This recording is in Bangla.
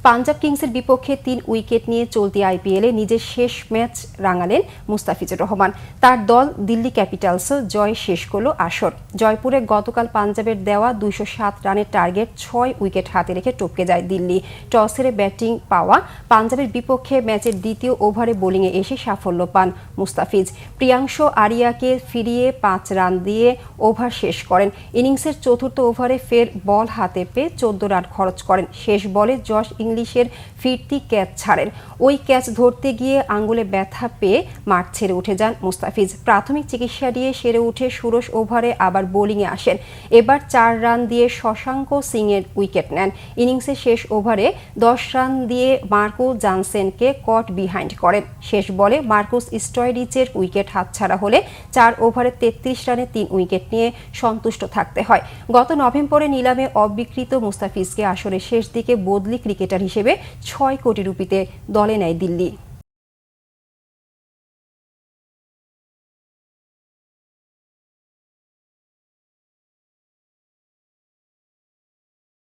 পাঞ্জাব কিংসের বিপক্ষে ৩ উইকেট নিয়ে চলতি আইপিএলে নিজের শেষ ম্যাচ রাঙালেন মুস্তাফিজুর রহমান। তার দল দিল্লি ক্যাপিটালসও জয় শেষ করল আসর। জয়পুরে গতকাল পাঞ্জাবের দেওয়া ২০৭ রানের টার্গেট ৬ উইকেট হাতে রেখে টপকে যায় দিল্লি। টস হেরে ব্যাটিং পাওয়া পাঞ্জাবের বিপক্ষে ম্যাচের দ্বিতীয় ওভারে বোলিংয়ে এসে সাফল্য পান মুস্তাফিজ। প্রিয়াংশ আরিয়াকে ফিরিয়ে ৫ রান দিয়ে ওভার শেষ করেন। ইনিংসের চতুর্থ ওভারে ফের বল হাতে পেয়ে ১৪ রান খরচ করেন। শেষ বলে জশ ইংলিশের ফিরতি ক্যাচ ছাড়েন। ওই ক্যাচ ধরতে গিয়ে আঙ্গুলে ব্যথা পেয়ে মাঠ ছেড়ে উঠে যান মুস্তাফিজ। প্রাথমিক চিকিৎসা দিয়ে সেরে উঠে ষোড়শ ওভারে আবার বোলিংয়ে আসেন। এবার ৪ রান দিয়ে শশাঙ্ক সিংয়ের উইকেট নেন। ইনিংসের শেষ ওভারে ১০ রান দিয়ে মার্কো জানসেনকে কট বিহাইন্ড করেন। শেষ বলে মার্কুস স্টয়রিচের উইকেট হাতছাড়া হলে ৪ ওভারে ৩৩ রানে ৩ উইকেট নিয়ে সন্তুষ্ট থাকতে হয়। গত নভেম্বরে নিলামে অবিকৃত মুস্তাফিজকে আসরের শেষ দিকে বদলি ক্রিকেটার হিসেবে ৬ কোটি রুপিতে দলে নেয় দিল্লি।